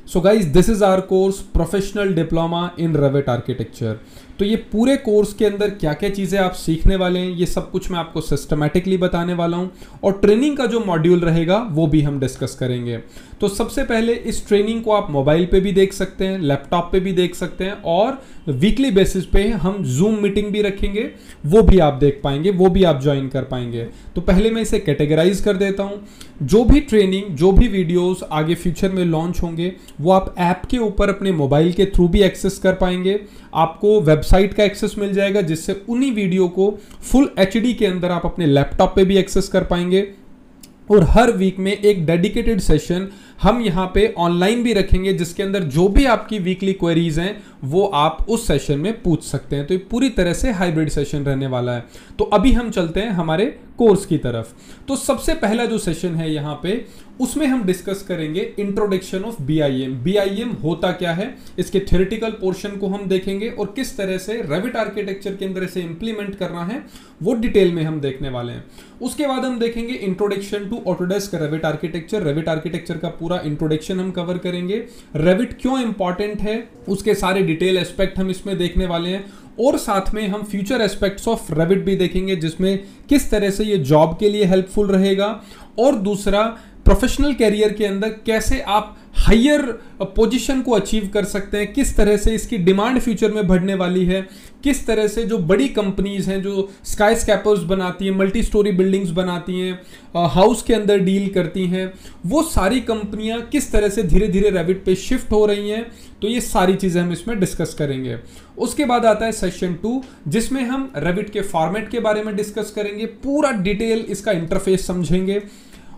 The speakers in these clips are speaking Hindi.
So guys this is our course professional diploma in Revit architecture. तो ये पूरे कोर्स के अंदर क्या क्या चीज़ें आप सीखने वाले हैं ये सब कुछ मैं आपको सिस्टमैटिकली बताने वाला हूँ, और ट्रेनिंग का जो मॉड्यूल रहेगा वो भी हम डिस्कस करेंगे। तो सबसे पहले इस ट्रेनिंग को आप मोबाइल पे भी देख सकते हैं, लैपटॉप पे भी देख सकते हैं, और वीकली बेसिस पे हम जूम मीटिंग भी रखेंगे, वो भी आप देख पाएंगे, वो भी आप ज्वाइन कर पाएंगे। तो पहले मैं इसे कैटेगराइज कर देता हूँ। जो भी ट्रेनिंग, जो भी वीडियोस आगे फ्यूचर में लॉन्च होंगे वो आप ऐप के ऊपर अपने मोबाइल के थ्रू भी एक्सेस कर पाएंगे। आपको वेबसाइट का एक्सेस मिल जाएगा जिससे उन्हीं वीडियो को फुल एचडी के अंदर आप अपने लैपटॉप पे भी एक्सेस कर पाएंगे। और हर वीक में एक डेडिकेटेड सेशन हम यहाँ पे ऑनलाइन भी रखेंगे जिसके अंदर जो भी आपकी वीकली क्वेरीज हैं वो आप उस सेशन में पूछ सकते हैं। तो ये पूरी तरह से हाइब्रिड सेशन रहने वाला है। तो अभी हम चलते हैं हमारे कोर्स की तरफ। तो सबसे पहला जो सेशन है यहाँ पे उसमें हम डिस्कस करेंगे इंट्रोडक्शन ऑफ बीआईएम। बीआईएम होता क्या है, इसके थ्योरेटिकल पोर्शन को हम देखेंगे और किस तरह से रेविट आर्किटेक्चर के अंदर इसे इंप्लीमेंट करना है वो डिटेल में हम देखने वाले हैं। उसके बाद हम देखेंगे introduction to Autodesk Revit architecture. Revit architecture का पूरा इंट्रोडक्शन हम कवर करेंगे। रेविट क्यों इंपॉर्टेंट है उसके सारे डिटेल एस्पेक्ट हम इसमें देखने वाले हैं, और साथ में हम फ्यूचर एस्पेक्ट्स ऑफ रेविट भी देखेंगे जिसमें किस तरह से ये जॉब के लिए हेल्पफुल रहेगा, और दूसरा प्रोफेशनल कैरियर के अंदर कैसे आप हायर पोजीशन को अचीव कर सकते हैं, किस तरह से इसकी डिमांड फ्यूचर में बढ़ने वाली है, किस तरह से जो बड़ी कंपनीज हैं जो स्काई स्कैपर्स बनाती हैं, मल्टी स्टोरी बिल्डिंग्स बनाती हैं, हाउस के अंदर डील करती हैं, वो सारी कंपनियां किस तरह से धीरे धीरे रेविट पे शिफ्ट हो रही हैं। तो ये सारी चीज़ें हम इसमें डिस्कस करेंगे। उसके बाद आता है सेशन 2 जिसमें हम रेविट के फॉर्मेट के बारे में डिस्कस करेंगे, पूरा डिटेल इसका इंटरफेस समझेंगे।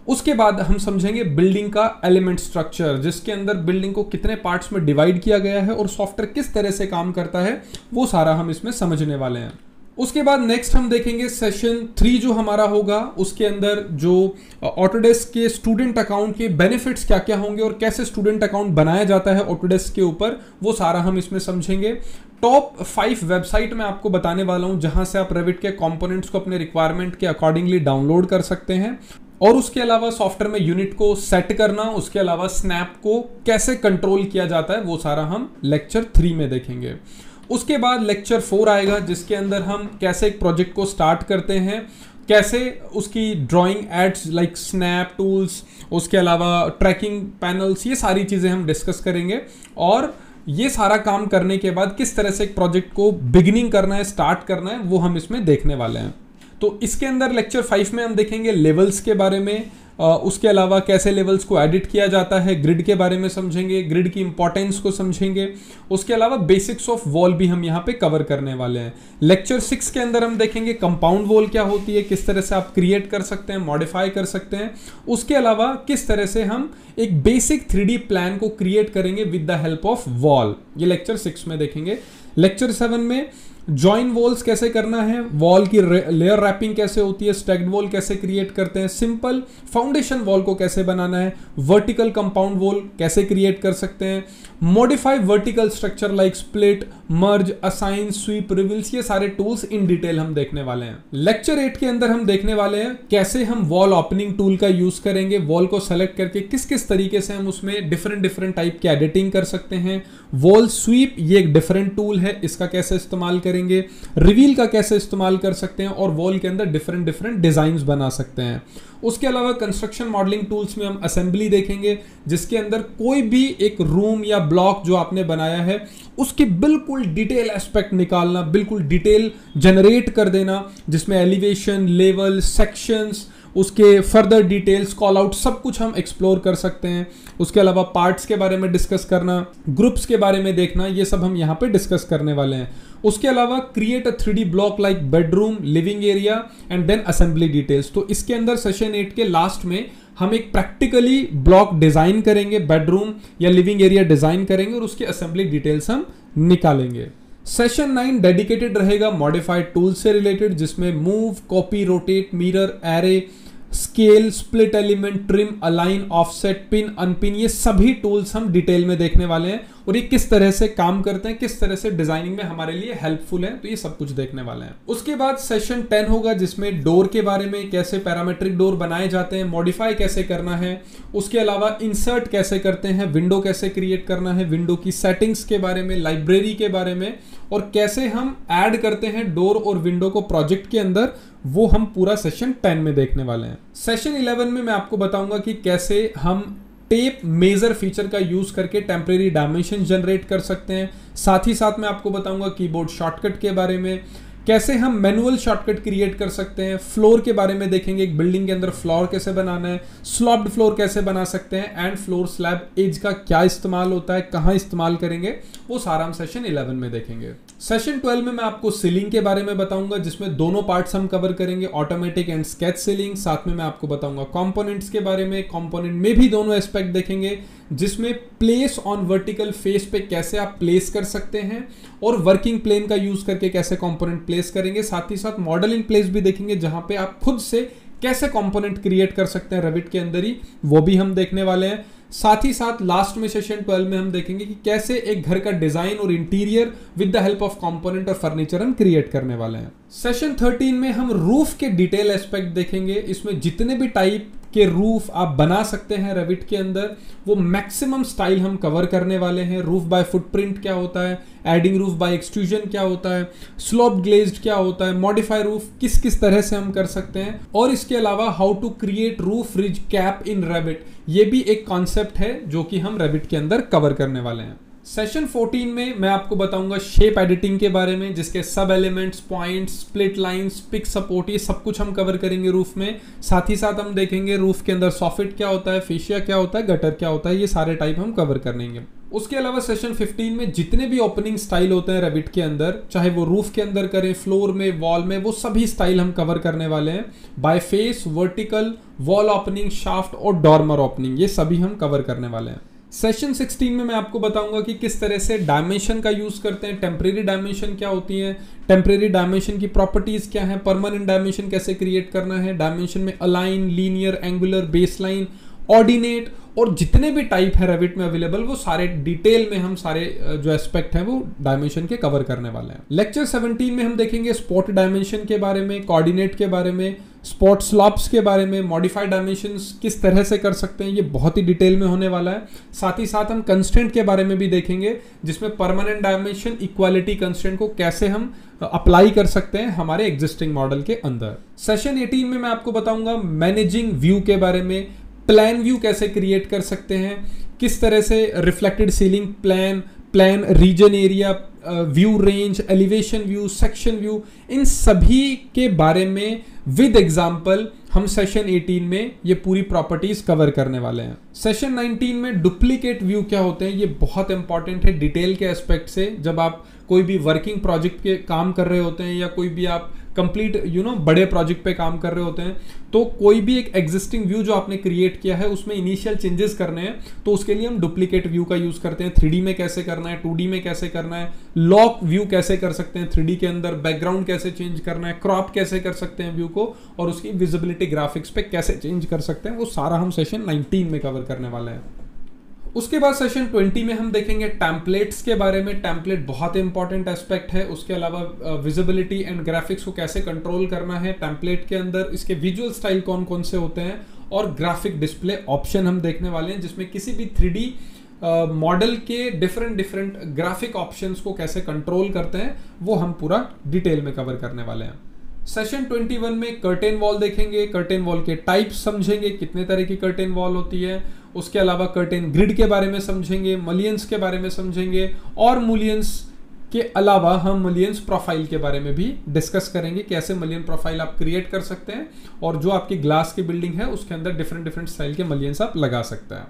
उसके बाद हम समझेंगे बिल्डिंग का एलिमेंट स्ट्रक्चर, जिसके अंदर बिल्डिंग को कितने पार्ट्स में डिवाइड किया गया है और सॉफ्टवेयर किस तरह से काम करता है, वो सारा हम इसमें समझने वाले हैं। उसके बाद नेक्स्ट हम देखेंगे सेशन 3 जो हमारा होगा, उसके अंदर जो ऑटोडेस्क के स्टूडेंट अकाउंट के बेनिफिट्स क्या क्या होंगे और कैसे स्टूडेंट अकाउंट बनाया जाता है ऑटोडेस्क के ऊपर, वो सारा हम इसमें समझेंगे। टॉप 5 वेबसाइट मैं आपको बताने वाला हूं जहां से आप रेविट के कंपोनेंट्स को अपने रिक्वायरमेंट के अकॉर्डिंगली डाउनलोड कर सकते हैं, और उसके अलावा सॉफ्टवेयर में यूनिट को सेट करना, उसके अलावा स्नैप को कैसे कंट्रोल किया जाता है, वो सारा हम लेक्चर 3 में देखेंगे। उसके बाद लेक्चर 4 आएगा जिसके अंदर हम कैसे एक प्रोजेक्ट को स्टार्ट करते हैं, कैसे उसकी drawing aids like snap tools, उसके अलावा ट्रैकिंग पैनल्स, ये सारी चीज़ें हम डिस्कस करेंगे। और ये सारा काम करने के बाद किस तरह से एक प्रोजेक्ट को बिगिनिंग करना है, स्टार्ट करना है, वो हम इसमें देखने वाले हैं। तो इसके अंदर लेक्चर 5 में हम देखेंगे लेवल्स के बारे में, उसके अलावा कैसे लेवल्स को एडिट किया जाता है, ग्रिड के बारे में समझेंगे, ग्रिड की इंपॉर्टेंस को समझेंगे। उसके अलावा बेसिक्स ऑफ वॉल भी हम यहाँ पे कवर करने वाले हैं। लेक्चर 6 के अंदर हम देखेंगे कंपाउंड वॉल क्या होती है, किस तरह से आप क्रिएट कर सकते हैं, मॉडिफाई कर सकते हैं। उसके अलावा किस तरह से हम एक बेसिक 3D प्लान को क्रिएट करेंगे with the help of wall, ये लेक्चर 6 में देखेंगे। लेक्चर 7 में जॉइन वॉल्स कैसे करना है, वॉल की लेयर रैपिंग कैसे होती है, स्टैक्ड वॉल कैसे क्रिएट करते हैं, सिंपल फाउंडेशन वॉल को कैसे बनाना है, वर्टिकल कंपाउंड वॉल कैसे क्रिएट कर सकते हैं, modify vertical structure like split, merge, assign, sweep, reveals, ये सारे टूल्स इन डिटेल हम देखने वाले हैं। लेक्चर 8 के अंदर हम देखने वाले हैं कैसे हम वॉल ओपनिंग टूल का यूज करेंगे, वॉल को सेलेक्ट करके किस किस तरीके से हम उसमें डिफरेंट टाइप की एडिटिंग कर सकते हैं। वॉल स्वीप ये एक डिफरेंट टूल है, इसका कैसे इस्तेमाल करेंगे, रिवील का कैसे इस्तेमाल कर सकते हैं, और वॉल के अंदर डिफरेंट डिजाइन्स बना सकते हैं। उसके अलावा कंस्ट्रक्शन मॉडलिंग टूल्स में हम असेंबली देखेंगे जिसके अंदर कोई भी एक रूम या ब्लॉक जो आपने बनाया है उसकी बिल्कुल डिटेल एस्पेक्ट निकालना, बिल्कुल डिटेल जनरेट कर देना, जिसमें एलिवेशन, लेवल, सेक्शंस, उसके फर्दर डिटेल्स, कॉल आउट, सब कुछ हम एक्सप्लोर कर सकते हैं। उसके अलावा पार्ट्स के बारे में डिस्कस करना, ग्रुप्स के बारे में देखना, ये सब हम यहाँ पे डिस्कस करने वाले हैं। उसके अलावा create a 3D block like bedroom, living area and then assembly details. तो इसके अंदर सेशन 8 के लास्ट में हम एक प्रैक्टिकली ब्लॉक डिजाइन करेंगे, बेडरूम या लिविंग एरिया डिजाइन करेंगे और उसके असेंबली डिटेल्स हम निकालेंगे। सेशन 9 डेडिकेटेड रहेगा मॉडिफाइड टूल से रिलेटेड, जिसमें move, copy, rotate, mirror, array, scale, split element, trim, align, offset, pin, unpin, ये सभी टूल्स हम डिटेल में देखने वाले हैं और ये किस तरह से काम करते हैं, किस तरह से डिजाइनिंग में हमारे लिए हेल्पफुल है, तो ये सब कुछ देखने वाले हैं। उसके बाद सेशन 10 होगा जिसमें डोर के बारे में, कैसे पैरामेट्रिक डोर बनाए जाते हैं, मॉडिफाई कैसे करना है, उसके अलावा इंसर्ट कैसे करते हैं, विंडो कैसे क्रिएट करना है, विंडो की सेटिंग्स के बारे में, लाइब्रेरी के बारे में, और कैसे हम ऐड करते हैं डोर और विंडो को प्रोजेक्ट के अंदर, वो हम पूरा सेशन 10 में देखने वाले हैं। सेशन 11 में मैं आपको बताऊंगा कि कैसे हम टेप मेजर फीचर का यूज करके टेम्परेरी डायमेंशन जनरेट कर सकते हैं। साथ ही साथ मैं आपको बताऊंगा कीबोर्ड शॉर्टकट के बारे में, कैसे हम मैनुअल शॉर्टकट क्रिएट कर सकते हैं, फ्लोर के बारे में देखेंगे, एक बिल्डिंग के अंदर फ्लोर कैसे बनाना है, स्लॉप्ड फ्लोर कैसे बना सकते हैं, एंड फ्लोर स्लैब एज का क्या इस्तेमाल होता है, कहां इस्तेमाल करेंगे, वो सारा हम सेशन 11 में देखेंगे। सेशन 12 में मैं आपको सीलिंग के बारे में बताऊंगा जिसमें दोनों पार्ट्स हम कवर करेंगे, ऑटोमेटिक एंड स्केच सीलिंग। साथ में मैं आपको बताऊंगा कंपोनेंट्स के बारे में, कंपोनेंट में भी दोनों एस्पेक्ट देखेंगे जिसमें प्लेस ऑन वर्टिकल फेस पे कैसे आप प्लेस कर सकते हैं और वर्किंग प्लेन का यूज करके कैसे कंपोनेंट प्लेस करेंगे। साथ ही साथ मॉडल इन प्लेस भी देखेंगे जहां पे आप खुद से कैसे कंपोनेंट क्रिएट कर सकते हैं रेविट के अंदर ही, वो भी हम देखने वाले हैं। साथ ही साथ लास्ट में सेशन 12 में हम देखेंगे कि कैसे एक घर का डिजाइन और interior with the help of component और फर्नीचर हम क्रिएट करने वाले हैं। सेशन 13 में हम रूफ के डिटेल एस्पेक्ट देखेंगे। इसमें जितने भी टाइप के रूफ आप बना सकते हैं रेविट के अंदर, वो मैक्सिमम स्टाइल हम कवर करने वाले हैं। रूफ बाय फुटप्रिंट क्या होता है, एडिंग रूफ बाय एक्सट्रूजन क्या होता है, स्लोप ग्लेज्ड क्या होता है, मॉडिफाई रूफ किस किस तरह से हम कर सकते हैं, और इसके अलावा how to create roof ridge cap in Revit, ये भी एक कॉन्सेप्ट है जो कि हम रेविट के अंदर कवर करने वाले हैं। सेशन 14 में मैं आपको बताऊंगा शेप एडिटिंग के बारे में, जिसके सब elements, points, split lines, pick support, ये सब कुछ हम कवर करेंगे रूफ में। साथ ही साथ हम देखेंगे रूफ के अंदर सॉफिट क्या होता है, फेशिया क्या होता है, गटर क्या होता है, ये सारे टाइप हम कवर करेंगे। उसके अलावा सेशन 15 में जितने भी ओपनिंग स्टाइल होते हैं रेविट के अंदर, चाहे वो रूफ के अंदर करें, फ्लोर में, वॉल में, वो सभी स्टाइल हम कवर करने वाले हैं। By face, vertical, wall opening, shaft और डॉर्मर ओपनिंग, ये सभी हम कवर करने वाले हैं। सेशन 16 में मैं आपको बताऊंगा कि किस तरह से डायमेंशन का यूज करते हैं, टेम्परेरी डायमेंशन क्या होती है, टेम्परेरी डायमेंशन की प्रॉपर्टीज क्या है, परमानेंट डायमेंशन कैसे क्रिएट करना है, डायमेंशन में align, linear, angular, baseline, ordinate, और जितने भी टाइप है रेविट में अवेलेबल, वो सारे डिटेल में हम सारे जो एस्पेक्ट हैं वो डायमेंशन के कवर करने वाले हैं। लेक्चर 17 में हम देखेंगे स्पॉट डायमेंशन के बारे में, कोऑर्डिनेट के बारे में, स्पॉट स्लॉप्स के बारे में, मॉडिफाइड डायमेंशंस किस तरह से कर सकते हैं, ये बहुत ही डिटेल में होने वाला है। साथ ही साथ हम कंस्ट्रेंट के बारे में भी देखेंगे, जिसमें परमानेंट डायमेंशन इक्वालिटी कंस्ट्रेंट को कैसे हम अप्लाई कर सकते हैं हमारे एग्जिस्टिंग मॉडल के अंदर। सेशन 18 में मैं आपको बताऊंगा मैनेजिंग व्यू के बारे में, प्लान व्यू कैसे क्रिएट कर सकते हैं, किस तरह से reflected ceiling plan, region area view, range, elevation view, section view, इन सभी के बारे में विद एग्जांपल हम सेशन 18 में ये पूरी प्रॉपर्टीज कवर करने वाले हैं। सेशन 19 में डुप्लीकेट व्यू क्या होते हैं, ये बहुत इंपॉर्टेंट है डिटेल के एस्पेक्ट से। जब आप कोई भी वर्किंग प्रोजेक्ट के काम कर रहे होते हैं या कोई भी आप कंप्लीट बड़े प्रोजेक्ट पे काम कर रहे होते हैं, तो कोई भी एक एग्जिस्टिंग व्यू जो आपने क्रिएट किया है उसमें इनिशियल चेंजेस करने हैं, तो उसके लिए हम डुप्लीकेट व्यू का यूज करते हैं। 3D में कैसे करना है, 2D में कैसे करना है, लॉक व्यू कैसे कर सकते हैं 3D के अंदर, बैकग्राउंड कैसे चेंज करना है, क्रॉप कैसे कर सकते हैं व्यू को, और उसकी विजिबिलिटी ग्राफिक्स पे कैसे चेंज कर सकते हैं, वो सारा हम सेशन 19 में कवर करने वाले हैं। उसके बाद सेशन 20 में हम देखेंगे टेम्पलेट्स के बारे में। टेम्पलेट बहुत इंपॉर्टेंट एस्पेक्ट है। उसके अलावा विजिबिलिटी एंड ग्राफिक्स को कैसे कंट्रोल करना है टेम्पलेट के अंदर, इसके विजुअल स्टाइल कौन कौन से होते हैं, और ग्राफिक डिस्प्ले ऑप्शन हम देखने वाले हैं, जिसमें किसी भी 3D मॉडल के डिफरेंट ग्राफिक ऑप्शंस को कैसे कंट्रोल करते हैं, वो हम पूरा डिटेल में कवर करने वाले हैं। सेशन 21 में कर्टेन वॉल देखेंगे, कर्टेन वॉल के टाइप्स समझेंगे, कितने तरह की कर्टेन वॉल होती है। उसके अलावा कर्टेन ग्रिड के बारे में समझेंगे, मलियंस के बारे में समझेंगे, और मुलियंस के अलावा हम मलियंस प्रोफाइल के बारे में भी डिस्कस करेंगे, कैसे मलियन प्रोफाइल आप क्रिएट कर सकते हैं, और जो आपकी ग्लास की बिल्डिंग है उसके अंदर डिफरेंट स्टाइल के मलियंस आप लगा सकते हैं।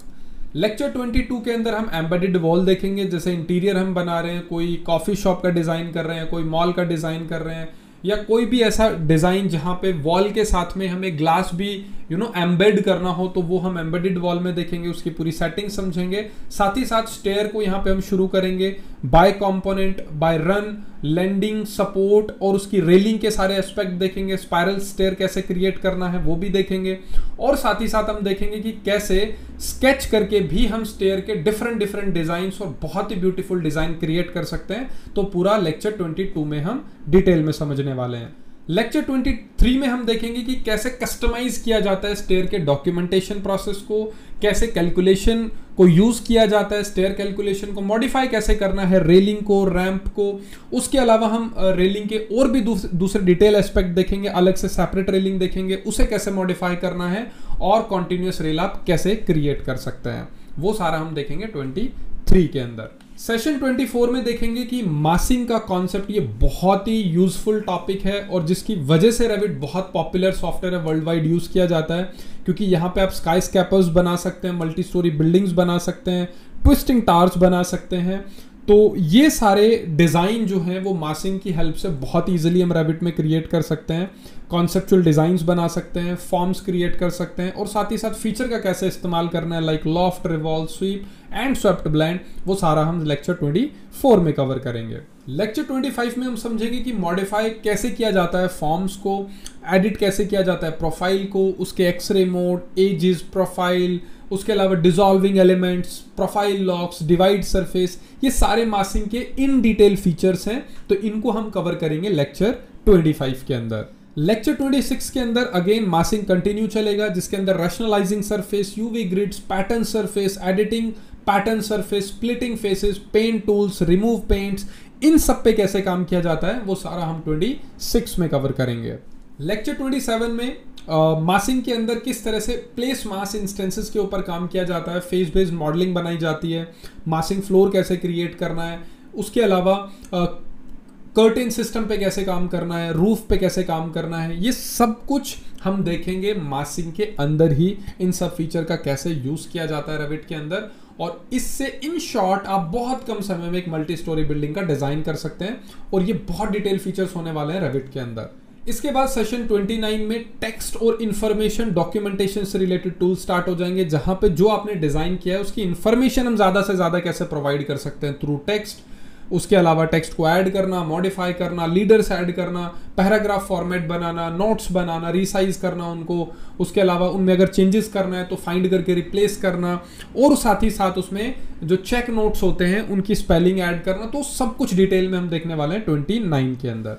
लेक्चर 22 के अंदर हम एम्बेडेड वॉल देखेंगे, जैसे इंटीरियर हम बना रहे हैं, कोई कॉफी शॉप का डिजाइन कर रहे हैं, कोई मॉल का डिजाइन कर रहे हैं, या कोई भी ऐसा डिजाइन जहां पे वॉल के साथ में हमें ग्लास भी एम्बेड करना हो, तो वो हम एम्बेडेड वॉल में देखेंगे, उसकी पूरी सेटिंग समझेंगे। साथ ही साथ स्टेयर को यहाँ पे हम शुरू करेंगे by component, by run, landing, support और उसकी रेलिंग के सारे एस्पेक्ट देखेंगे। स्पाइरल स्टेयर कैसे क्रिएट करना है वो भी देखेंगे, और साथ ही साथ हम देखेंगे कि कैसे स्केच करके भी हम स्टेयर के डिफरेंट डिफरेंट डिजाइंस और बहुत ही ब्यूटीफुल डिजाइन क्रिएट कर सकते हैं। तो पूरा लेक्चर 22 में हम डिटेल में समझने वाले हैं। लेक्चर 23 में हम देखेंगे कि कैसे कस्टमाइज किया जाता है स्टेयर के डॉक्यूमेंटेशन प्रोसेस को, कैसे कैलकुलेशन को यूज किया जाता है, स्टेयर कैलकुलेशन को मॉडिफाई कैसे करना है, रेलिंग को, रैंप को। उसके अलावा हम रेलिंग के और भी दूसरे डिटेल एस्पेक्ट देखेंगे, अलग से सेपरेट रेलिंग देखेंगे, उसे कैसे मॉडिफाई करना है, और कॉन्टिन्यूस रेल आप कैसे क्रिएट कर सकते हैं, वो सारा हम देखेंगे 23 के अंदर। सेशन 24 में देखेंगे कि मासिंग का कॉन्सेप्ट, ये बहुत ही यूजफुल टॉपिक है और जिसकी वजह से रेविट बहुत पॉपुलर सॉफ्टवेयर है, वर्ल्ड वाइड यूज किया जाता है, क्योंकि यहाँ पे आप स्काई स्कैपर्स बना सकते हैं, मल्टी स्टोरी बिल्डिंग्स बना सकते हैं, ट्विस्टिंग टावर्स बना सकते हैं। तो ये सारे डिज़ाइन जो हैं वो मासिंग की हेल्प से बहुत ईजिली हम रेविट में क्रिएट कर सकते हैं। कॉन्सेप्चुअल डिज़ाइंस बना सकते हैं, फॉर्म्स क्रिएट कर सकते हैं, और साथ ही साथ फीचर का कैसे इस्तेमाल करना है, like loft, revolve, SVEEP and swept blend, वो सारा हम लेक्चर 24 में कवर करेंगे। लेक्चर 25 में हम समझेंगे कि मॉडिफाई कैसे किया जाता है फॉर्म्स को, एडिट कैसे किया जाता है प्रोफाइल को, उसके एक्सरे मोड, एजेस, प्रोफाइल, उसके अलावा dissolving elements, profile locks, divide surface, ये सारे मासिंग के इन डिटेल फीचर्स हैं। तो इनको हम कवर करेंगे लेक्चर 25 के अंदर। लेक्चर 26 के अंदर अगेन मासिंग कंटिन्यू चलेगा, जिसके अंदर rationalizing surface, UV grids, pattern surface, editing pattern surface, splitting faces, paint tools, remove paints, इन सब पे कैसे काम किया जाता है वो सारा हम 26 में कवर करेंगे। लेक्चर 27 में मासिंग के अंदर किस तरह से प्लेस मास इंस्टेंसेस के ऊपर काम किया जाता है, फेस बेस्ड मॉडलिंग बनाई जाती है, मासिंग फ्लोर कैसे क्रिएट करना है, उसके अलावा कर्टेन सिस्टम पे कैसे काम करना है, रूफ पे कैसे काम करना है, ये सब कुछ हम देखेंगे मासिंग के अंदर ही। इन सब फीचर का कैसे यूज किया जाता है रेविट के अंदर, और इससे इन शॉर्ट आप बहुत कम समय में एक मल्टी स्टोरी बिल्डिंग का डिजाइन कर सकते हैं, और ये बहुत डिटेल फीचर्स होने वाले हैं रेविट के अंदर। इसके बाद सेशन 29 में टेक्स्ट और इंफॉर्मेशन डॉक्यूमेंटेशन से रिलेटेड टूल स्टार्ट हो जाएंगे, जहां पे जो आपने डिजाइन किया है उसकी इंफॉर्मेशन हम ज्यादा से ज्यादा कैसे प्रोवाइड कर सकते हैं थ्रू टेक्स्ट। उसके अलावा टेक्स्ट को ऐड करना, मॉडिफाई करना, लीडर्स ऐड करना, पैराग्राफ फॉर्मेट बनाना, नोट्स बनाना, रिसाइज करना उनको, उसके अलावा उनमें अगर चेंजेस करना है तो फाइंड करके रिप्लेस करना, और साथ ही साथ उसमें जो चेक नोट्स होते हैं उनकी स्पेलिंग ऐड करना। तो सब कुछ डिटेल में हम देखने वाले हैं 29 के अंदर।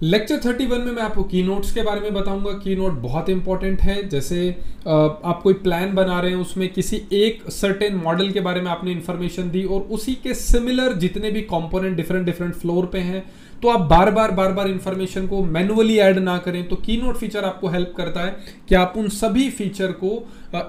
लेक्चर 31 में मैं आपको की नोट्स के बारे में बताऊंगा। की नोट बहुत इंपॉर्टेंट है। जैसे आप कोई प्लान बना रहे हैं, उसमें किसी एक सर्टेन मॉडल के बारे में आपने इंफॉर्मेशन दी और उसी के सिमिलर जितने भी कंपोनेंट डिफरेंट डिफरेंट फ्लोर पे हैं, तो आप बार बार इंफॉर्मेशन को मैनुअली ऐड ना करें। तो की नोट फीचर आपको हेल्प करता है कि आप उन सभी फीचर को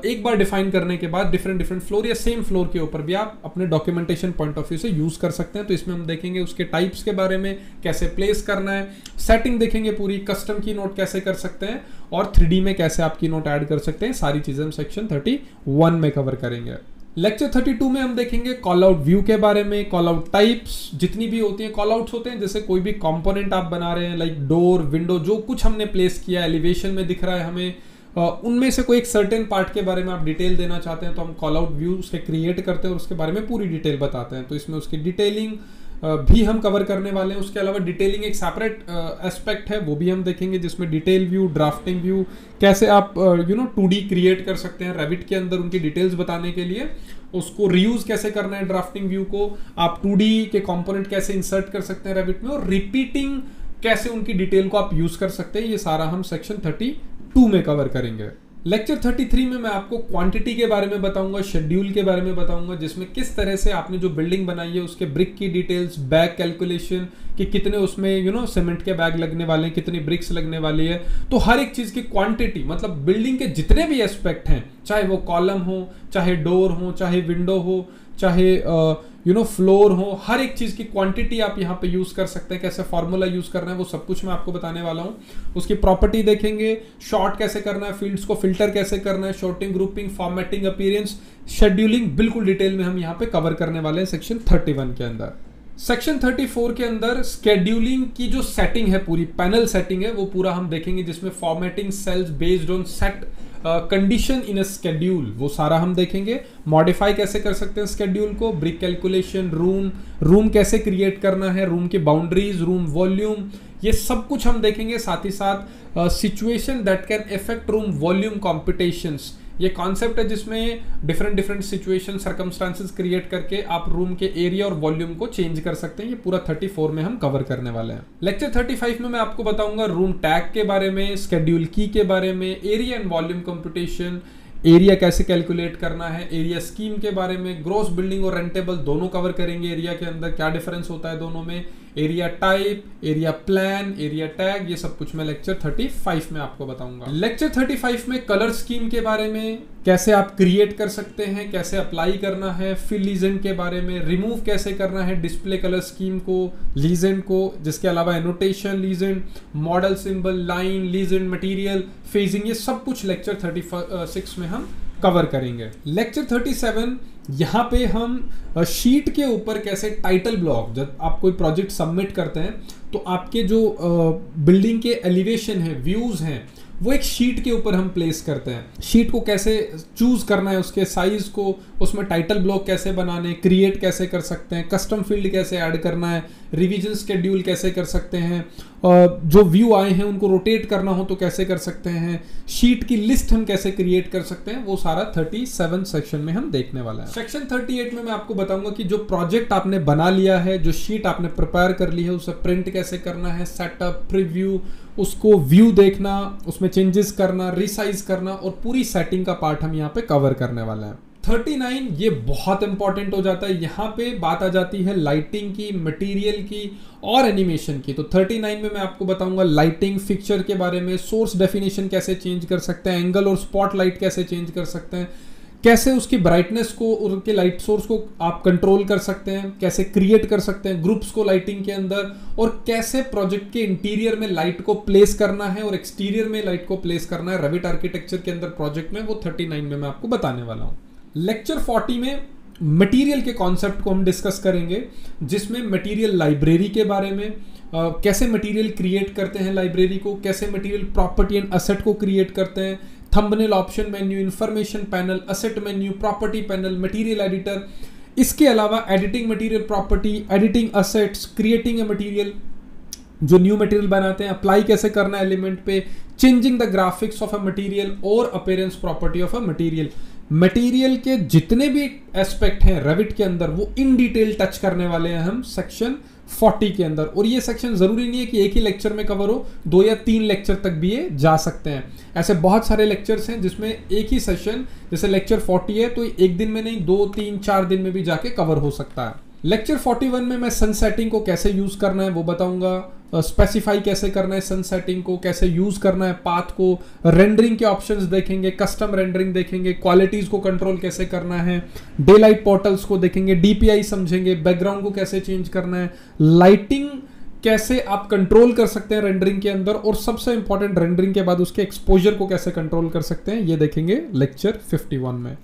एक बार डिफाइन करने के बाद डिफरेंट डिफरेंट फ्लोर या सेम फ्लोर के ऊपर भी आप अपने डॉक्यूमेंटेशन पॉइंट ऑफ व्यू से यूज कर सकते हैं। तो इसमें हम देखेंगे उसके टाइप्स के बारे में, कैसे प्लेस करना है, सेटिंग देखेंगे पूरी, कस्टम की नोट कैसे कर सकते हैं, और 3D में कैसे आप की नोट ऐड कर सकते हैं। सारी चीजें हम सेक्शन 31 में कवर करेंगे। लेक्चर 32 में हम देखेंगे कॉल आउट व्यू के बारे में, कॉल आउट टाइप्स जितनी भी होती हैं, कॉल आउट्स होते हैं जैसे कोई भी कंपोनेंट आप बना रहे हैं, लाइक डोर, विंडो, जो कुछ हमने प्लेस किया, एलिवेशन में दिख रहा है हमें, उनमें से कोई एक सर्टेन पार्ट के बारे में आप डिटेल देना चाहते हैं, तो हम कॉल आउट व्यू उसके क्रिएट करते हैं और उसके बारे में पूरी डिटेल बताते हैं। तो इसमें उसकी डिटेलिंग भी हम कवर करने वाले हैं। उसके अलावा डिटेलिंग एक सेपरेट एस्पेक्ट है, वो भी हम देखेंगे, जिसमें डिटेल व्यू, ड्राफ्टिंग व्यू, कैसे आप 2D क्रिएट कर सकते हैं रेविट के अंदर, उनकी डिटेल्स बताने के लिए। उसको रीयूज कैसे करना है ड्राफ्टिंग व्यू को, आप 2D के कंपोनेंट कैसे इंसर्ट कर सकते हैं रेविट में, और रिपीटिंग कैसे उनकी डिटेल को आप यूज कर सकते हैं। ये सारा हम सेक्शन 32 में कवर करेंगे। लेक्चर 33 में मैं आपको क्वांटिटी के बारे में बताऊंगा, शेड्यूल के बारे में बताऊंगा, जिसमें किस तरह से आपने जो बिल्डिंग बनाई है उसके ब्रिक की डिटेल्स, बैग कैलकुलेशन कि कितने उसमें सीमेंट के बैग लगने वाले हैं, कितनी ब्रिक्स लगने वाली है। तो हर एक चीज की क्वांटिटी, मतलब बिल्डिंग के जितने भी एस्पेक्ट हैं, चाहे वो कॉलम हो, चाहे डोर हो, चाहे विंडो हो, चाहे फ्लोर हो, हर एक चीज की क्वांटिटी आप यहाँ पे यूज कर सकते हैं। कैसे फॉर्मूला यूज करना है वो सब कुछ मैं आपको बताने वाला हूँ। उसकी प्रॉपर्टी देखेंगे, शॉर्ट कैसे करना है, फील्ड्स को फिल्टर कैसे करना है, sorting, grouping, formatting, appearance, scheduling, बिल्कुल डिटेल में हम यहाँ पे कवर करने वाले हैं सेक्शन 31 के अंदर। सेक्शन 34 के अंदर स्केड्यूलिंग की जो सेटिंग है, पूरी पैनल सेटिंग है, वो पूरा हम देखेंगे, जिसमें formatting cells based on set condition in a schedule, वो सारा हम देखेंगे। मॉडिफाई कैसे कर सकते हैं स्केड्यूल को, ब्रिक कैलकुलेशन, रूम कैसे क्रिएट करना है, रूम की बाउंड्रीज, रूम वॉल्यूम, ये सब कुछ हम देखेंगे। साथ ही साथ situation that can effect room volume competitions, ये कॉन्सेप्ट है जिसमें डिफरेंट सिचुएशन सर्कमस्टांसेस क्रिएट करके आप रूम के एरिया और वॉल्यूम को चेंज कर सकते हैं। ये पूरा 34 में हम कवर करने वाले हैं। लेक्चर 35 में मैं आपको बताऊंगा रूम टैग के बारे में, स्केड्यूल की के बारे में, area and volume computation, area कैसे कैलकुलेट करना है, एरिया स्कीम के बारे में, ग्रॉस बिल्डिंग और रेंटेबल दोनों कवर करेंगे। एरिया के अंदर क्या डिफरेंस होता है दोनों में, area type, area plan, area tag, ये सब कुछ मैं लेक्चर 35 में आपको बताऊंगा। लेक्चर 35 में कलर स्कीम के बारे में, कैसे आप क्रिएट कर सकते हैं, कैसे अप्लाई करना है, फिल लीजेंड के बारे में, रिमूव कैसे करना है डिस्प्ले कलर स्कीम को, लीजेंड को, जिसके अलावा annotation, legend, model symbol, line, legend, material, phasing, ये सब कुछ लेक्चर 36 में हम कवर करेंगे। लेक्चर 37 यहाँ पे हम शीट के ऊपर कैसे टाइटल ब्लॉक, जब आप कोई प्रोजेक्ट सबमिट करते हैं तो आपके जो बिल्डिंग के एलिवेशन है, व्यूज हैं, वो एक शीट के ऊपर हम प्लेस करते हैं। शीट को कैसे चूज करना है, उसके साइज को, उसमें टाइटल ब्लॉक कैसे बनाने, क्रिएट कैसे कर सकते हैं, कस्टम फील्ड कैसे ऐड करना है, रिवीजन शेड्यूल कैसे कर सकते हैं, जो व्यू आए हैं उनको रोटेट करना हो तो कैसे कर सकते हैं, शीट की लिस्ट हम कैसे क्रिएट कर सकते हैं, वो सारा 37 सेक्शन में हम देखने वाला है। सेक्शन 38 में मैं आपको बताऊंगा कि जो प्रोजेक्ट आपने बना लिया है, जो शीट आपने प्रिपेयर कर ली है, उसे प्रिंट कैसे करना है, सेटअप, प्रीव्यू, उसको व्यू देखना, उसमें चेंजेस करना, रिसाइज करना, और पूरी सेटिंग का पार्ट हम यहाँ पे कवर करने वाला है। 39 ये बहुत इंपॉर्टेंट हो जाता है। यहाँ पे बात आ जाती है लाइटिंग की, मटेरियल की और एनिमेशन की। तो 39 में मैं आपको बताऊंगा लाइटिंग फिक्चर के बारे में, सोर्स डेफिनेशन कैसे चेंज कर सकते हैं, एंगल और स्पॉटलाइट कैसे चेंज कर सकते हैं, कैसे उसकी ब्राइटनेस को और उनके लाइट सोर्स को आप कंट्रोल कर सकते हैं, कैसे क्रिएट कर सकते हैं ग्रुप्स को लाइटिंग के अंदर, और कैसे प्रोजेक्ट के इंटीरियर में लाइट को प्लेस करना है और एक्सटीरियर में लाइट को प्लेस करना है रेविट आर्किटेक्चर के अंदर प्रोजेक्ट में, वो 39 में मैं आपको बताने वाला हूँ। लेक्चर 40 में मटेरियल के कॉन्सेप्ट को हम डिस्कस करेंगे, जिसमें मटेरियल लाइब्रेरी के बारे में, कैसे मटेरियल क्रिएट करते हैं लाइब्रेरी को, कैसे मटेरियल प्रॉपर्टी एंड असेट को क्रिएट करते हैं, thumbnail, option menu, information panel, asset menu, property panel, material editor, इसके अलावा editing material property, editing assets, creating a material, जो न्यू मटेरियल बनाते हैं, अप्लाई कैसे करना है एलिमेंट पे, changing the graphics of a material और appearance property of a material. Material के जितने भी एस्पेक्ट हैं रेविट के अंदर वो इन डिटेल टच करने वाले हैं हम सेक्शन 40 के अंदर। और ये सेक्शन जरूरी नहीं है कि एक ही लेक्चर में कवर हो, 2 या 3 लेक्चर तक भी ये जा सकते हैं। ऐसे बहुत सारे लेक्चर्स हैं जिसमें एक ही सेशन, जैसे लेक्चर 40 है तो एक दिन में नहीं 2, 3, 4 दिन में भी जाके कवर हो सकता है। लेक्चर 41 में मैं सन सेटिंग को कैसे यूज करना है वो बताऊंगा, स्पेसिफाई कैसे करना है सन सेटिंग को, कैसे यूज करना है पाथ को, रेंडरिंग के ऑप्शंस देखेंगे, कस्टम रेंडरिंग देखेंगे, क्वालिटीज को कंट्रोल कैसे करना है, डे लाइट पोर्टल्स को देखेंगे, डीपीआई समझेंगे, बैकग्राउंड को कैसे चेंज करना है, लाइटिंग कैसे आप कंट्रोल कर सकते हैं रेंडरिंग के अंदर, और सबसे इंपॉर्टेंट रेंडरिंग के बाद उसके एक्सपोजर को कैसे कंट्रोल कर सकते हैं, ये देखेंगे लेक्चर 51 में।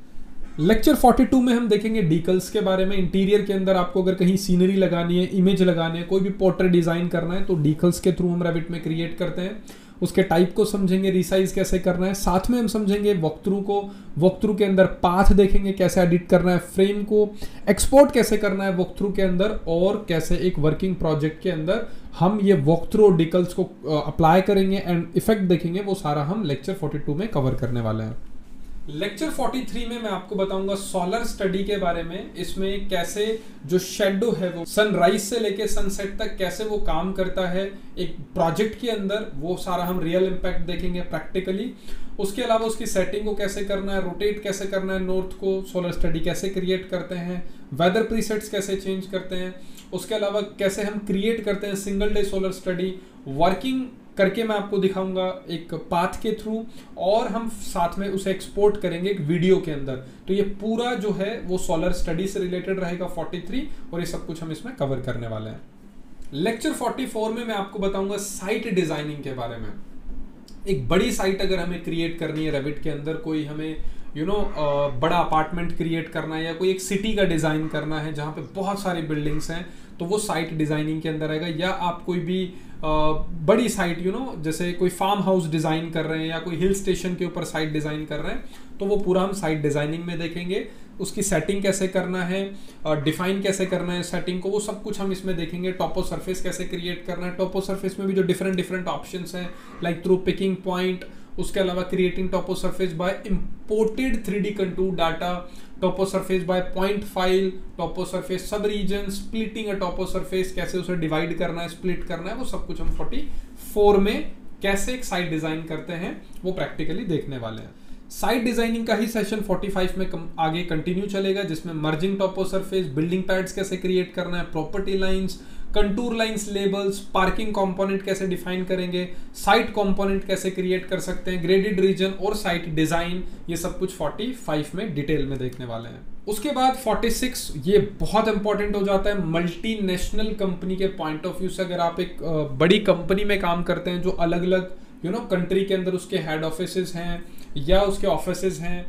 लेक्चर 42 में हम देखेंगे डीकल्स के बारे में। इंटीरियर के अंदर आपको अगर कहीं सीनरी लगानी है, इमेज लगानी है, कोई भी पोर्ट्रेट डिजाइन करना है तो डीकल्स के थ्रू हम रेविट में क्रिएट करते हैं। उसके टाइप को समझेंगे, रिसाइज कैसे करना है, साथ में हम समझेंगे वॉकथ्रू को, वॉकथ्रू के अंदर पाथ देखेंगे कैसे एडिट करना है, फ्रेम को एक्सपोर्ट कैसे करना है वॉकथ्रू के अंदर, और कैसे एक वर्किंग प्रोजेक्ट के अंदर हम ये वॉकथ्रू और डीकल्स को अप्लाई करेंगे एंड इफेक्ट देखेंगे। वो सारा हम लेक्चर 42 में कवर करने वाले हैं। लेक्चर 43 में मैं आपको बताऊंगा सोलर स्टडी के बारे में। इसमें कैसे जो शेडो है वो सनराइज से लेके सनसेट तक कैसे वो काम करता है एक प्रोजेक्ट के अंदर, वो सारा हम रियल इम्पैक्ट देखेंगे प्रैक्टिकली। उसके अलावा उसकी सेटिंग को कैसे करना है, रोटेट कैसे करना है नॉर्थ को, सोलर स्टडी कैसे क्रिएट करते हैं, वेदर प्रीसेट्स कैसे चेंज करते हैं, उसके अलावा कैसे हम क्रिएट करते हैं single day solar study, working करके मैं आपको दिखाऊंगा एक पाथ के थ्रू, और हम साथ में उसे एक्सपोर्ट करेंगे एक वीडियो के अंदर। तो ये पूरा जो है वो सोलर स्टडी से रिलेटेड रहेगा 43, और ये सब कुछ हम इसमें कवर करने वाले हैं। लेक्चर 44 में मैं आपको बताऊंगा साइट डिजाइनिंग के बारे में। एक बड़ी साइट अगर हमें क्रिएट करनी है रेविट के अंदर, कोई हमें बड़ा अपार्टमेंट क्रिएट करना है या कोई एक सिटी का डिजाइन करना है जहाँ पे बहुत सारी बिल्डिंग्स हैं, तो वो साइट डिजाइनिंग के अंदर आएगा। या आप कोई भी बड़ी साइट जैसे कोई फार्म हाउस डिजाइन कर रहे हैं या कोई हिल स्टेशन के ऊपर साइट डिजाइन कर रहे हैं, तो वो पूरा हम साइट डिजाइनिंग में देखेंगे। उसकी सेटिंग कैसे करना है, डिफाइन कैसे करना है सेटिंग को, वो सब कुछ हम इसमें देखेंगे। टॉपो सरफेस कैसे क्रिएट करना है, टॉपो सरफेस में भी जो डिफरेंट ऑप्शंस हैं लाइक थ्रू पिकिंग पॉइंट, उसके अलावा creating टॉपो surface by imported 3D contour data, टॉपो surface by point file, टॉपो surface सब रीजन, स्प्लिटिंग अ टॉपो सरफेस, कैसे उसे डिवाइड करना है, स्प्लिट करना है, वो सब कुछ हम 44 में कैसे एक साइट डिजाइन करते हैं वो प्रैक्टिकली देखने वाले हैं। साइट डिजाइनिंग का ही सेशन 45 में आगे कंटिन्यू चलेगा, जिसमें मर्जिंग टॉपो सरफेस, बिल्डिंग पैड्स कैसे क्रिएट करना है, property lines, contour lines, labels, parking component कैसे डिफाइन करेंगे, साइट कंपोनेंट कैसे क्रिएट कर सकते हैं, ग्रेडेड रीजन और साइट डिजाइन, ये सब कुछ 45 में डिटेल में देखने वाले हैं। उसके बाद 46 ये बहुत इंपॉर्टेंट हो जाता है मल्टीनेशनल कंपनी के पॉइंट ऑफ व्यू से। अगर आप एक बड़ी कंपनी में काम करते हैं जो अलग अलग कंट्री के अंदर उसके हेड ऑफिसेज हैं या उसके ऑफिसेज हैं,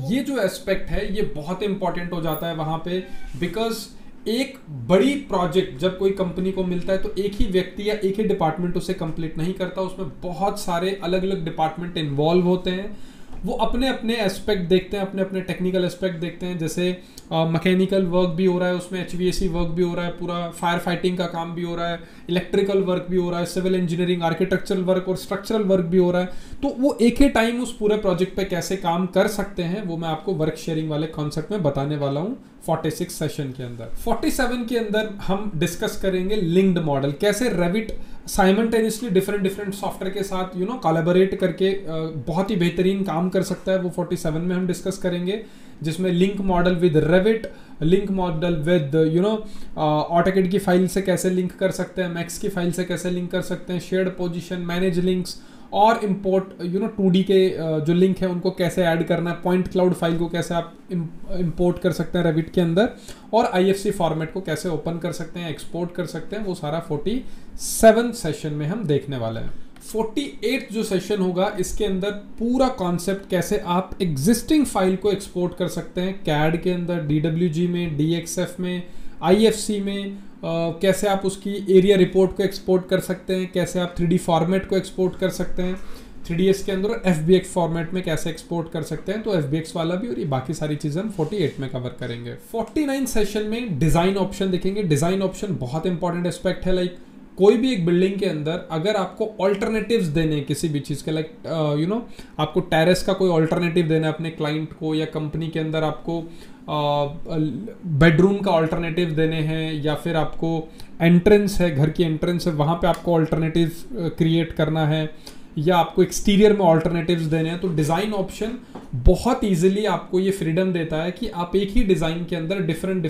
ये जो एस्पेक्ट है ये बहुत इंपॉर्टेंट हो जाता है वहां पे। बिकॉज एक बड़ी प्रोजेक्ट जब कोई कंपनी को मिलता है तो एक ही व्यक्ति या एक ही डिपार्टमेंट उसे कंप्लीट नहीं करता, उसमें बहुत सारे अलग अलग डिपार्टमेंट इन्वॉल्व होते हैं। वो अपने अपने एस्पेक्ट देखते हैं, अपने अपने टेक्निकल एस्पेक्ट देखते हैं। जैसे मैकेनिकल वर्क भी हो रहा है उसमें, HVAC वर्क भी हो रहा है, पूरा फायर फाइटिंग का काम भी हो रहा है, इलेक्ट्रिकल वर्क भी हो रहा है, सिविल इंजीनियरिंग, आर्किटेक्चरल वर्क और स्ट्रक्चरल वर्क भी हो रहा है। तो वो एक ही टाइम उस पूरे प्रोजेक्ट पे कैसे काम कर सकते हैं वो मैं आपको वर्क शेयरिंग वाले कॉन्सेप्ट में बताने वाला हूँ 46 सेशन के अंदर। 47 के अंदर हम डिस्कस करेंगे लिंक्ड मॉडल, कैसे रेविट साइमल्टेनियसली डिफरेंट सॉफ्टवेयर के साथ कोलैबोरेट करके बहुत ही बेहतरीन काम कर सकता है, वो 47 में हम डिस्कस करेंगे। जिसमें link model with Revit, link model with AutoCAD की फाइल से कैसे लिंक कर सकते हैं, मैक्स की फाइल से कैसे लिंक कर सकते हैं, शेयर्ड पोजीशन, मैनेज लिंक्स और इंपोर्ट 2D के जो लिंक है उनको कैसे ऐड करना है, पॉइंट क्लाउड फाइल को कैसे आप इंपोर्ट कर सकते हैं रेविट के अंदर, और IFC फॉर्मेट को कैसे ओपन कर सकते हैं, एक्सपोर्ट कर सकते हैं, वो सारा 47 सेशन में हम देखने वाले हैं। 48 जो सेशन होगा इसके अंदर पूरा कॉन्सेप्ट कैसे आप एग्जिस्टिंग फाइल को एक्सपोर्ट कर सकते हैं CAD के अंदर, DWG में, DXF में, IFC में, कैसे आप उसकी एरिया रिपोर्ट को एक्सपोर्ट कर सकते हैं, कैसे आप 3D फॉर्मेट को एक्सपोर्ट कर सकते हैं 3ds के अंदर, और FBX फॉर्मेट में कैसे एक्सपोर्ट कर सकते हैं। तो FBX वाला भी और ये बाकी सारी चीज़ें हम 48 में कवर करेंगे। 49 सेशन में डिज़ाइन ऑप्शन देखेंगे। डिज़ाइन ऑप्शन बहुत इंपॉर्टेंट एस्पेक्ट है। लाइक कोई भी एक बिल्डिंग के अंदर अगर आपको ऑल्टरनेटिव्स देने हैं किसी भी चीज़ के, लाइक आपको टेरेस का कोई ऑल्टरनेटिव देना है अपने क्लाइंट को, या कंपनी के अंदर आपको बेडरूम का ऑल्टरनेटिव देने हैं, या फिर आपको एंट्रेंस है, घर की एंट्रेंस है, वहाँ पे आपको ऑल्टरनेटिव क्रिएट करना है, या आपको एक्सटीरियर में ऑल्टरनेटिव्स देने हैं, तो डिज़ाइन ऑप्शन बहुत ईजिली आपको ये फ्रीडम देता है कि आप एक ही डिज़ाइन के अंदर डिफरेंट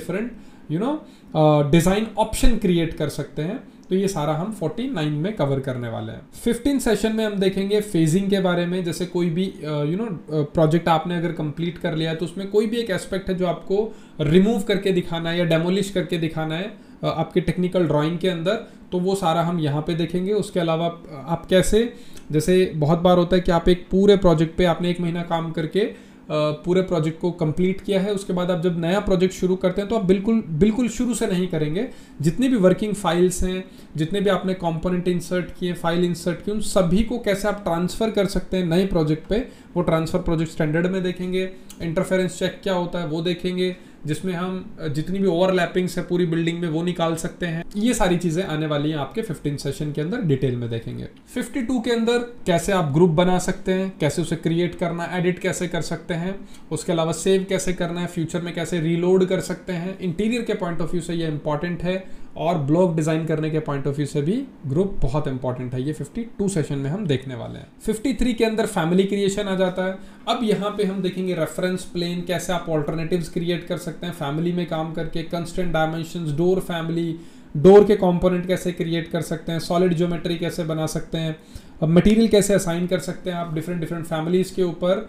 डिज़ाइन ऑप्शन क्रिएट कर सकते हैं। तो ये सारा हम 49 में कवर करने वाले हैं। 15 सेशन में हम देखेंगे फेजिंग के बारे में। जैसे कोई भी प्रोजेक्ट आपने अगर कंप्लीट कर लिया है तो उसमें कोई भी एक एस्पेक्ट है जो आपको रिमूव करके दिखाना है या डेमोलिश करके दिखाना है आपके टेक्निकल ड्राइंग के अंदर, तो वो सारा हम यहाँ पे देखेंगे। उसके अलावा आप कैसे, जैसे बहुत बार होता है कि आप एक पूरे प्रोजेक्ट पे आपने 1 महीना काम करके पूरे प्रोजेक्ट को कंप्लीट किया है, उसके बाद आप जब नया प्रोजेक्ट शुरू करते हैं तो आप बिल्कुल शुरू से नहीं करेंगे। जितनी भी वर्किंग फाइल्स हैं, जितने भी आपने कंपोनेंट इंसर्ट किए, फाइल इंसर्ट किए, उन सभी को कैसे आप ट्रांसफ़र कर सकते हैं नए प्रोजेक्ट पे, वो ट्रांसफ़र प्रोजेक्ट स्टैंडर्ड में देखेंगे। इंटरफेरेंस चेक क्या होता है वो देखेंगे, जिसमें हम जितनी भी ओवरलैपिंग्स है पूरी बिल्डिंग में वो निकाल सकते हैं। ये सारी चीज़ें आने वाली हैं आपके 15 सेशन के अंदर, डिटेल में देखेंगे। 52 के अंदर कैसे आप ग्रुप बना सकते हैं, कैसे उसे क्रिएट करना, एडिट कैसे कर सकते हैं, उसके अलावा सेव कैसे करना है, फ्यूचर में कैसे रीलोड कर सकते हैं। इंटीरियर के पॉइंट ऑफ व्यू से ये इंपॉर्टेंट है, और ब्लॉक डिज़ाइन करने के पॉइंट ऑफ व्यू से भी ग्रुप बहुत इंपॉर्टेंट है। ये 52 सेशन में हम देखने वाले हैं। 53 के अंदर फैमिली क्रिएशन आ जाता है। अब यहाँ पे हम देखेंगे रेफरेंस प्लेन, कैसे आप ऑल्टरनेटिव्स क्रिएट कर सकते हैं फैमिली में काम करके, constraint dimensions, door family, door के कंपोनेंट कैसे क्रिएट कर सकते हैं, सॉलिड ज्योमेट्री कैसे बना सकते हैं, मटेरियल कैसे असाइन कर सकते हैं आप डिफरेंट फैमिलीज के ऊपर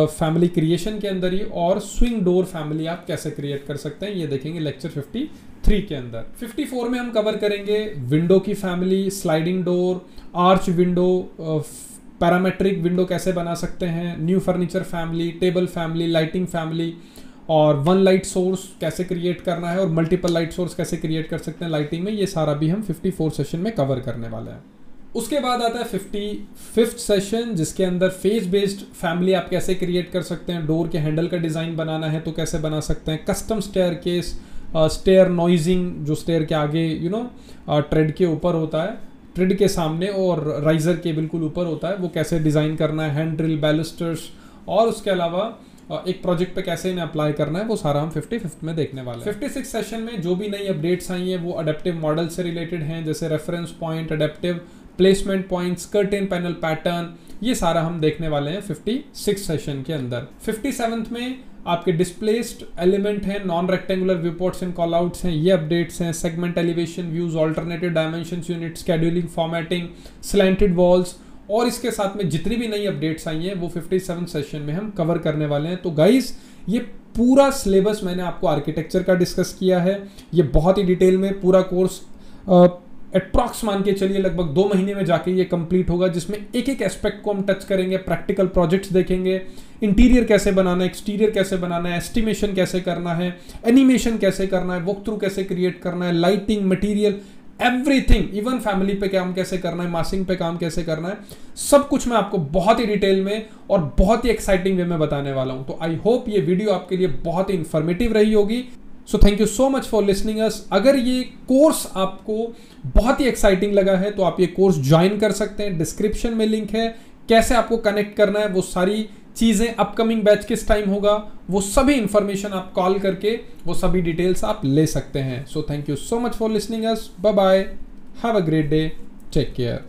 फैमिली क्रिएशन के अंदर ही, और स्विंग डोर फैमिली आप कैसे क्रिएट कर सकते हैं, ये देखेंगे लेक्चर 53 के अंदर। 54 में हम कवर करेंगे विंडो की family, sliding door, arch window, parametric window कैसे बना सकते हैं, new furniture family, table family, lighting family, और वन लाइट सोर्स कैसे क्रिएट करना है और मल्टीपल लाइट सोर्स कैसे क्रिएट कर सकते हैं लाइटिंग में, ये सारा भी हम 54 सेशन में कवर करने वाले हैं। उसके बाद आता है 55th सेशन, जिसके अंदर फेस बेस्ड फैमिली आप कैसे क्रिएट कर सकते हैं, डोर के हैंडल का डिज़ाइन बनाना है तो कैसे बना सकते हैं, कस्टम स्टेयर केस, स्टेयर नॉइजिंग जो स्टेयर के आगे ट्रेड के ऊपर होता है, ट्रेड के सामने और राइजर के बिल्कुल ऊपर होता है, वो कैसे डिज़ाइन करना है, हैंड ड्रिल, बैलिस्टर्स, और उसके अलावा एक प्रोजेक्ट पे कैसे इन्हें अप्लाई करना है, वो सारा हम 55th में देखने वाले हैं। 56 सेशन में जो भी नई अपडेट्स आई हैं वो अडेप्टिव मॉडल से रिलेटेड हैं, जैसे reference point, adaptive placement points, curtain panel pattern, ये सारा हम देखने वाले हैं 56 सेशन के अंदर। 57th में आपके डिस्प्लेस्ड एलिमेंट हैं, non rectangular view ports and call outs हैं, ये अपडेट्स हैं, segment elevation views, alternative dimensions unit, scheduling, formatting, slanted walls, और इसके साथ में जितनी भी नई अपडेट्स आई हैं वो 57 सेशन में हम कवर करने वाले हैं। तो गाइज ये पूरा सिलेबस मैंने आपको आर्किटेक्चर का डिस्कस किया है, ये बहुत ही डिटेल में पूरा कोर्स अप्रॉक्स मान के चलिए लगभग 2 महीने में जाके ये कंप्लीट होगा, जिसमें एक एक एस्पेक्ट को हम टच करेंगे, प्रैक्टिकल प्रोजेक्ट्स देखेंगे, इंटीरियर कैसे बनाना है, एक्सटीरियर कैसे बनाना है, एस्टिमेशन कैसे करना है, एनिमेशन कैसे करना है, वॉक थ्रू कैसे क्रिएट करना है, lighting, material, everything, even family पे काम कैसे करना है, मासिंग पे काम कैसे करना है, सब कुछ मैं आपको बहुत ही डिटेल में और बहुत ही एक्साइटिंग वे में बताने वाला हूं। तो आई होप ये वीडियो आपके लिए बहुत ही इंफॉर्मेटिव रही होगी। सो thank you so much for listening अस। अगर ये कोर्स आपको बहुत ही एक्साइटिंग लगा है तो आप ये कोर्स ज्वाइन कर सकते हैं, डिस्क्रिप्शन में लिंक है, कैसे आपको कनेक्ट करना है, वो सारी चीज़ें, अपकमिंग बैच किस टाइम होगा, वो सभी इंफॉर्मेशन आप कॉल करके वो सभी डिटेल्स आप ले सकते हैं। So thank you so much for listening us, bye bye, have a great day, take care.